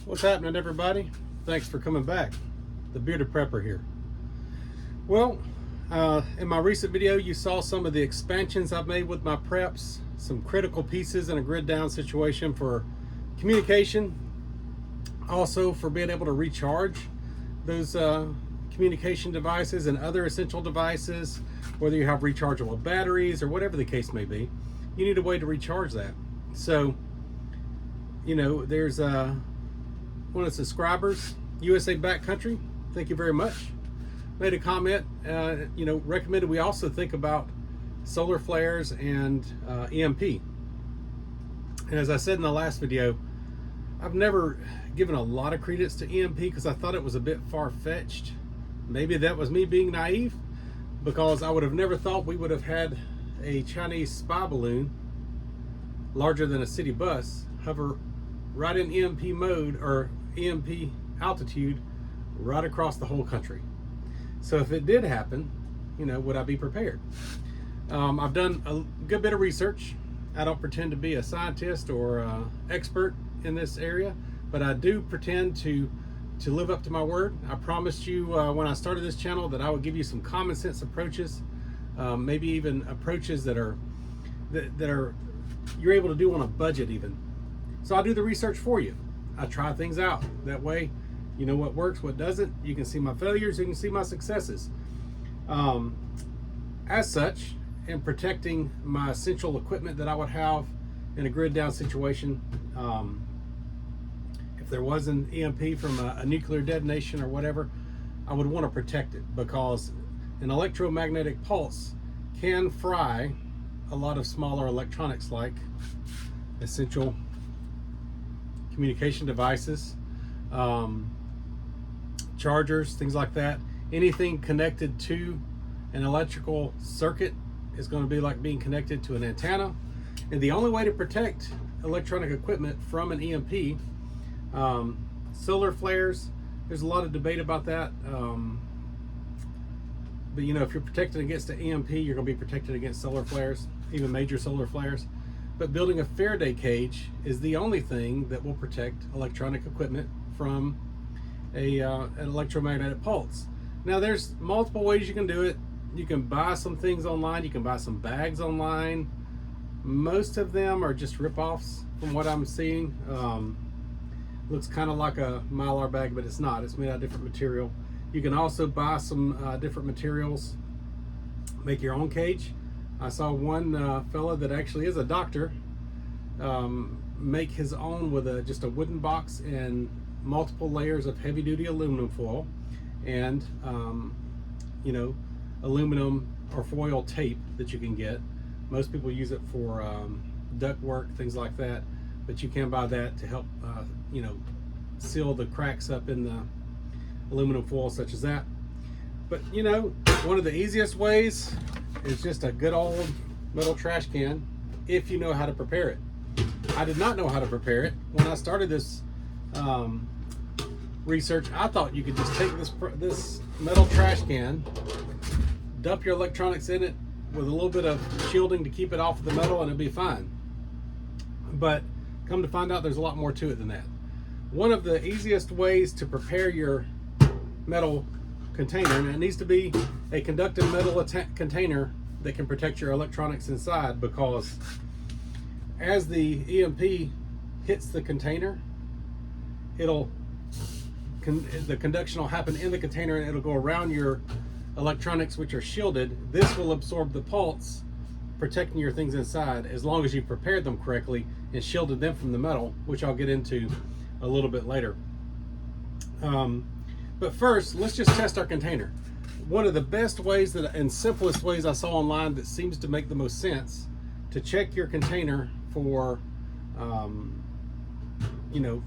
What's happening, everybody? Thanks for coming back. The Bearded Prepper here. Well, in my recent video, you saw some of the expansions I've made with my preps, some critical pieces in a grid down situation for communication, also for being able to recharge those communication devices and other essential devices, whether you have rechargeable batteries or whatever the case may be. You need a way to recharge that. So, you know, there's one of the subscribers, USA Backcountry, thank you very much, made a comment, recommended we also think about solar flares and EMP. And as I said in the last video, I've never given a lot of credence to EMP because I thought it was a bit far-fetched. Maybe that was me being naive, because I would have never thought we would have had a Chinese spy balloon larger than a city bus hover right in EMP mode or EMP altitude right across the whole country. So if it did happen, would I be prepared? I've done a good bit of research. I don't pretend to be a scientist or expert in this area, but I do pretend to live up to my word. I promised you when I started this channel that I would give you some common sense approaches, maybe even approaches that are you're able to do on a budget even. So I do the research for you. I try things out. That way, you know what works, what doesn't. You can see my failures, you can see my successes. As such, in protecting my essential equipment that I would have in a grid down situation, if there was an EMP from a nuclear detonation or whatever, I would want to protect it, because an electromagnetic pulse can fry a lot of smaller electronics like essential communication devices, chargers, things like that. Anything connected to an electrical circuit is going to be like being connected to an antenna. And the only way to protect electronic equipment from an EMP, solar flares, there's a lot of debate about that. But if you're protected against an EMP, you're going to be protected against solar flares, even major solar flares. But building a Faraday cage is the only thing that will protect electronic equipment from an electromagnetic pulse. Now, there's multiple ways you can do it. You can buy some things online. You can buy some bags online. Most of them are just rip-offs from what I'm seeing. Looks kind of like a Mylar bag, but it's not. It's made out of different material. You can also buy some different materials, make your own cage. I saw one fella that actually is a doctor make his own with just a wooden box and multiple layers of heavy-duty aluminum foil and aluminum or foil tape that you can get. Most people use it for duct work, things like that, but you can buy that to help seal the cracks up in the aluminum foil such as that. But one of the easiest ways is just a good old metal trash can, if you know how to prepare it. I did not know how to prepare it. When I started this research, I thought you could just take this metal trash can, dump your electronics in it with a little bit of shielding to keep it off of the metal, and it'd be fine. But come to find out, there's a lot more to it than that. One of the easiest ways to prepare your metal container, and it needs to be a conductive metal container that can protect your electronics inside, because as the EMP hits the container, the conduction will happen in the container and it'll go around your electronics, which are shielded. This will absorb the pulse, protecting your things inside, as long as you prepared them correctly and shielded them from the metal, which I'll get into a little bit later. But first, let's just test our container. One of the best ways and simplest ways I saw online that seems to make the most sense to check your container for,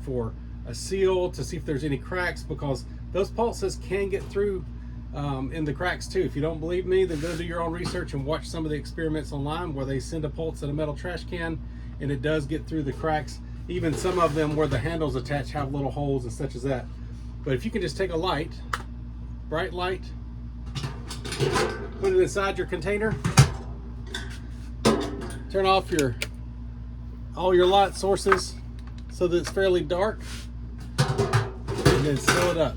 for a seal, to see if there's any cracks, because those pulses can get through in the cracks too. If you don't believe me, then go do your own research and watch some of the experiments online where they send a pulse in a metal trash can and it does get through the cracks. Even some of them where the handles attached have little holes and such as that. But if you can just take a light, bright light, put it inside your container, turn off all your light sources so that it's fairly dark, and then seal it up.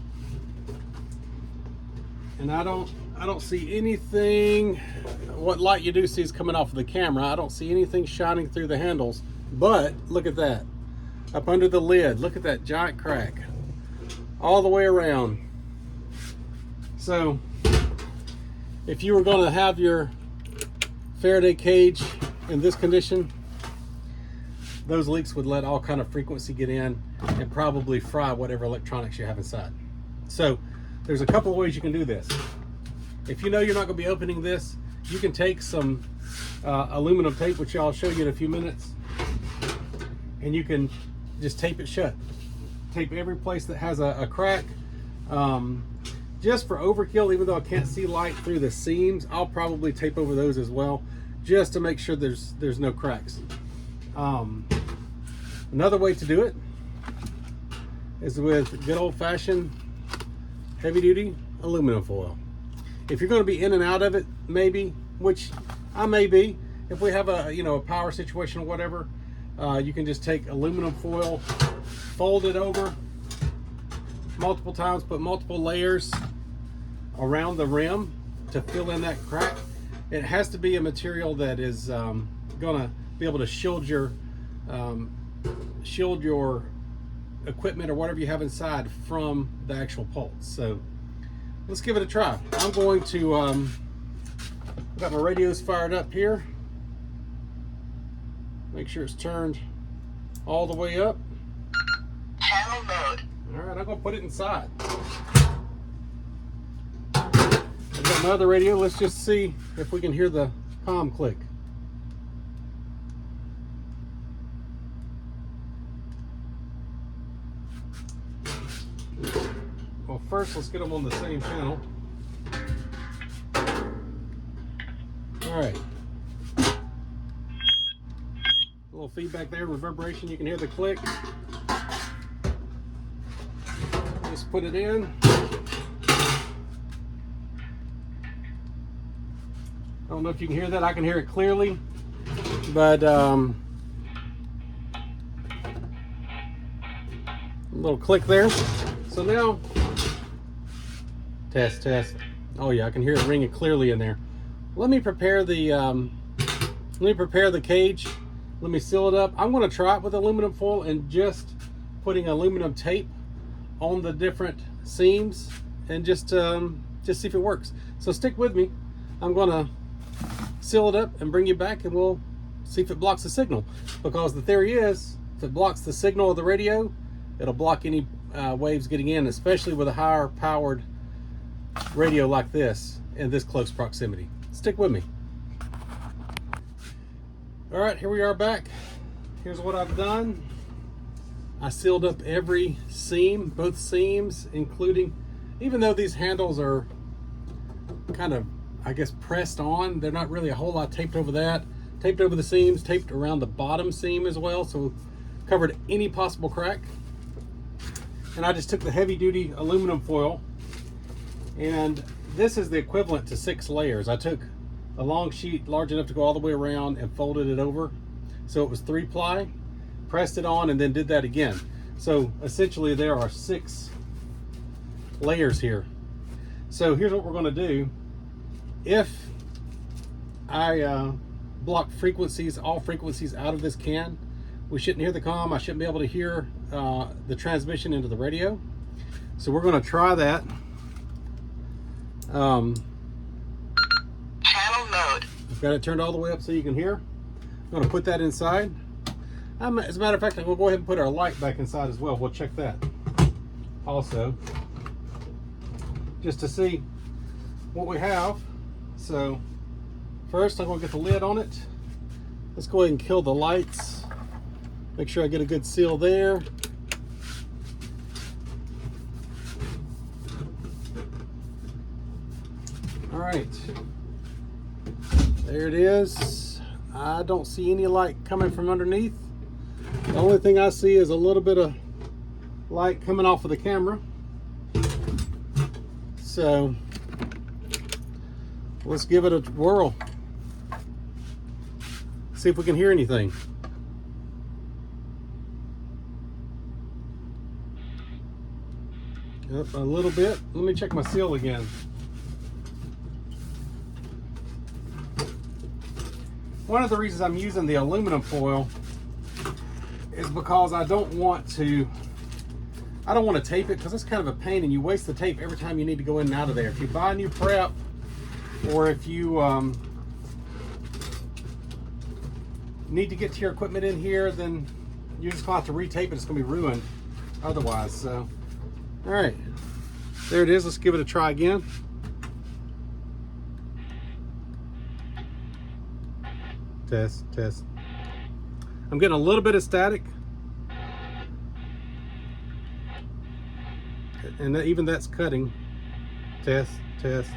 And I don't see anything. What light you do see is coming off of the camera. I don't see anything shining through the handles, but look at that. Up under the lid, look at that giant crack all the way around. So if you were going to have your Faraday cage in this condition, those leaks would let all kind of frequency get in and probably fry whatever electronics you have inside. So there's a couple of ways you can do this. If you know you're not going to be opening this, you can take some aluminum tape, which I'll show you in a few minutes, and you can just tape it shut. Tape every place that has a crack. Just for overkill, even though I can't see light through the seams, I'll probably tape over those as well, just to make sure there's no cracks. Another way to do it is with good old-fashioned heavy-duty aluminum foil. If you're going to be in and out of it, maybe, which I may be, if we have a power situation or whatever, you can just take aluminum foil, fold it over multiple times, put multiple layers around the rim to fill in that crack. It has to be a material that is gonna be able to shield your equipment or whatever you have inside from the actual pulse. So let's give it a try. I'm going to I've got my radios fired up here. Make sure it's turned all the way up. Channel mode. All right, I'm gonna put it inside. I've got my other radio. Let's just see if we can hear the comm click. Well, first let's get them on the same channel. All right. A little feedback there, reverberation. You can hear the click. Just put it in. I don't know if you can hear that. I can hear it clearly, but a little click there. So now, test. Oh yeah, I can hear it ringing clearly in there. Let me prepare the cage. Let me seal it up. I'm going to try it with aluminum foil and just putting aluminum tape on the different seams and just see if it works. So stick with me. I'm going to seal it up and bring you back, and we'll see if it blocks the signal. Because the theory is, if it blocks the signal of the radio, it'll block any waves getting in, especially with a higher powered radio like this in this close proximity. Stick with me. All right, here we are back. Here's what I've done. I sealed up every seam, both seams, including, even though these handles are kind of, I guess, pressed on, they're not really a whole lot taped over that. Taped over the seams, taped around the bottom seam as well, so covered any possible crack. And I just took the heavy duty aluminum foil, and this is the equivalent to 6 layers. I took a long sheet large enough to go all the way around and folded it over. So it was 3-ply, pressed it on, and then did that again. So essentially there are 6 layers here. So here's what we're gonna do. If I block frequencies, all frequencies out of this can, we shouldn't hear the comm. I shouldn't be able to hear the transmission into the radio. So we're gonna try that. Channel mode. I've got it turned all the way up so you can hear. I'm going to put that inside. As a matter of fact, we'll go ahead and put our light back inside as well. We'll check that also, just to see what we have. So first, I'm going to get the lid on it. Let's go ahead and kill the lights. Make sure I get a good seal there. All right, there it is. I don't see any light coming from underneath. The only thing I see is a little bit of light coming off of the camera. So let's give it a whirl. See if we can hear anything. Up a little bit. Let me check my seal again. One of the reasons I'm using the aluminum foil is because I don't want to tape it, because it's kind of a pain and you waste the tape every time you need to go in and out of there. If you buy a new prep, or if you need to get to your equipment in here, then you're just going to have to retape it. It's going to be ruined otherwise. So, all right, there it is. Let's give it a try again. Test, test. I'm getting a little bit of static, and even that's cutting. Test, test,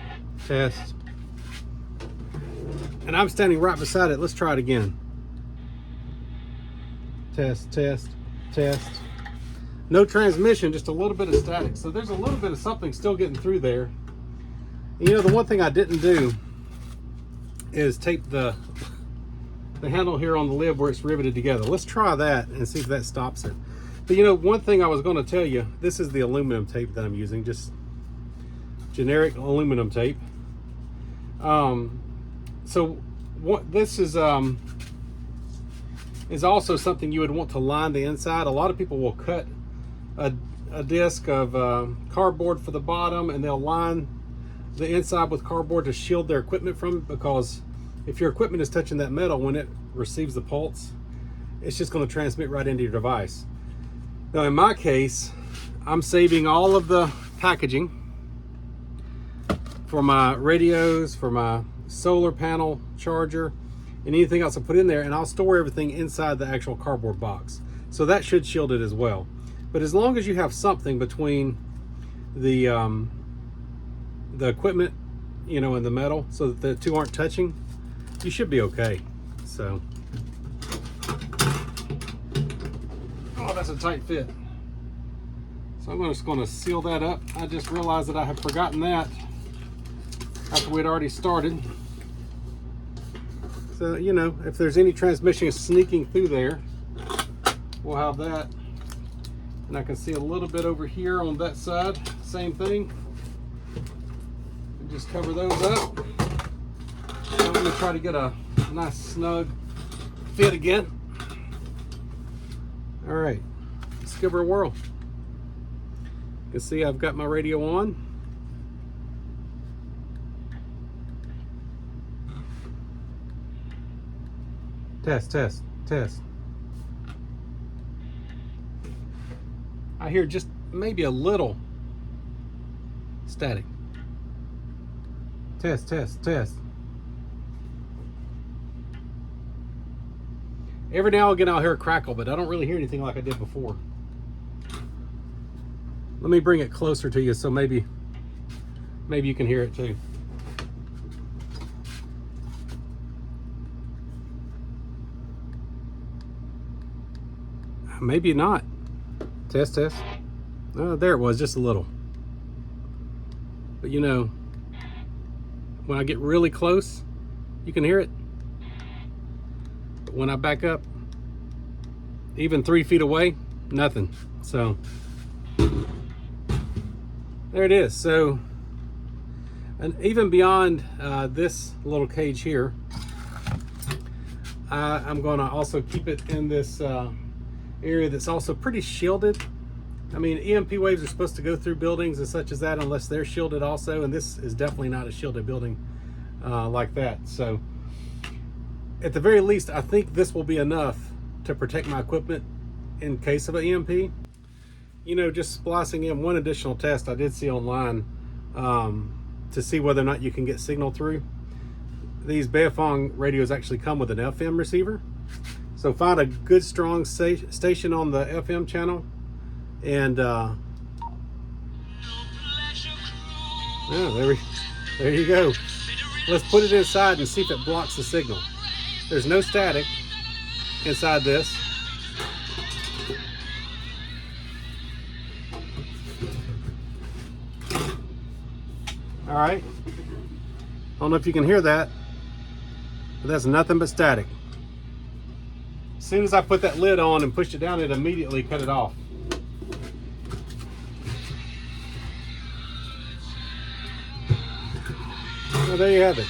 test. And I'm standing right beside it. Let's try it again. Test, test, test. No transmission, just a little bit of static. So there's a little bit of something still getting through there. You know, the one thing I didn't do is tape the handle here on the lid where it's riveted together. Let's try that and see if that stops it. But you know, one thing I was going to tell you, this is the aluminum tape that I'm using, just generic aluminum tape. So what this is also something you would want to line the inside. A lot of people will cut a disc of cardboard for the bottom, and they'll line the inside with cardboard to shield their equipment from it, because if your equipment is touching that metal, when it receives the pulse, it's just going to transmit right into your device. Now in my case, I'm saving all of the packaging for my radios, for my solar panel charger, and anything else I put in there, and I'll store everything inside the actual cardboard box. So that should shield it as well. But as long as you have something between the equipment, you know, and the metal, so that the two aren't touching, you should be okay. So, oh, that's a tight fit. So I'm just going to seal that up. I just realized that I had forgotten that after we'd already started. So, you know, if there's any transmission sneaking through there, we'll have that. And I can see a little bit over here on that side, same thing. And just cover those up. I'm going to try to get a nice snug fit again. All right, let's give her a whirl. You can see I've got my radio on. Test, test, test. I hear just maybe a little static. Test, test, test. Every now and again I'll hear a crackle, but I don't really hear anything like I did before. Let me bring it closer to you so maybe you can hear it too. Maybe not. Test, test. Oh, there it was, just a little. But you know, when I get really close, you can hear it. But when I back up, even 3 feet away, nothing. So there it is. So, and even beyond this little cage here, I'm going to also keep it in this area that's also pretty shielded. I mean, EMP waves are supposed to go through buildings and such as that unless they're shielded also, and this is definitely not a shielded building like that. So at the very least, I think this will be enough to protect my equipment in case of an EMP. You know, just splicing in one additional test I did see online to see whether or not you can get signal through. These Baofeng radios actually come with an FM receiver. So find a good strong station on the FM channel, and yeah, there you go. Let's put it inside and see if it blocks the signal. There's no static inside this. All right, I don't know if you can hear that, but that's nothing but static. As soon as I put that lid on and pushed it down, it immediately cut it off. Well, there you have it.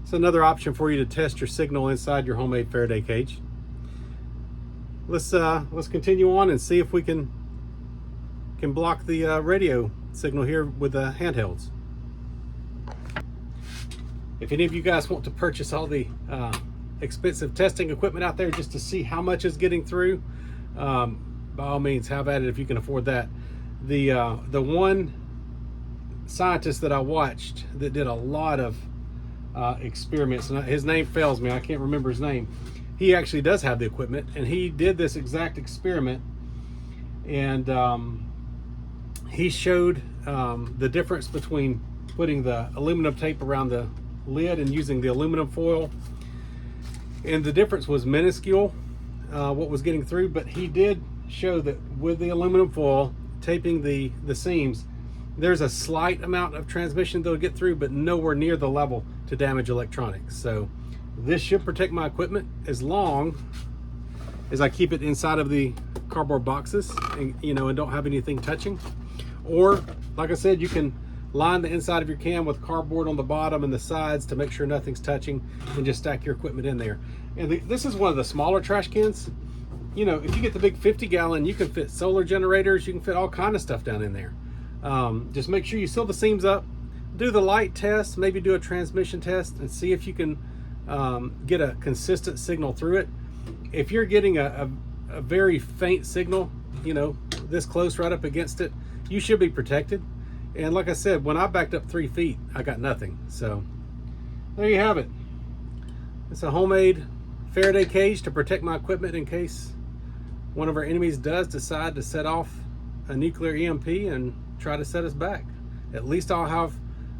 It's another option for you to test your signal inside your homemade Faraday cage. Let's continue on and see if we can block the radio signal here with the handhelds. If any of you guys want to purchase all the expensive testing equipment out there just to see how much is getting through, by all means, have at it if you can afford that. The one scientist that I watched that did a lot of experiments, and his name fails me, I can't remember his name. He actually does have the equipment, and he did this exact experiment, and he showed the difference between putting the aluminum tape around the lid and using the aluminum foil, and the difference was minuscule, what was getting through. But he did show that with the aluminum foil taping the seams, there's a slight amount of transmission that'll get through, but nowhere near the level to damage electronics. So this should protect my equipment as long as I keep it inside of the cardboard boxes, and and don't have anything touching. Or like I said, you can line the inside of your can with cardboard on the bottom and the sides to make sure nothing's touching, and just stack your equipment in there. And this is one of the smaller trash cans. If you get the big 50-gallon, you can fit solar generators, you can fit all kind of stuff down in there. Just make sure you seal the seams up, do the light test, maybe do a transmission test, and see if you can get a consistent signal through it. If you're getting a very faint signal, this close right up against it, you should be protected. And like I said, when I backed up 3 feet, I got nothing. So there you have it. It's a homemade Faraday cage to protect my equipment in case one of our enemies does decide to set off a nuclear EMP and try to set us back. At least I'll have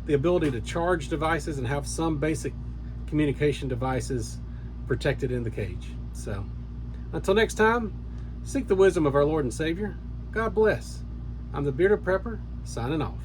the ability to charge devices and have some basic communication devices protected in the cage. So until next time, seek the wisdom of our Lord and Savior. God bless. I'm the Bearded Prepper, signing off.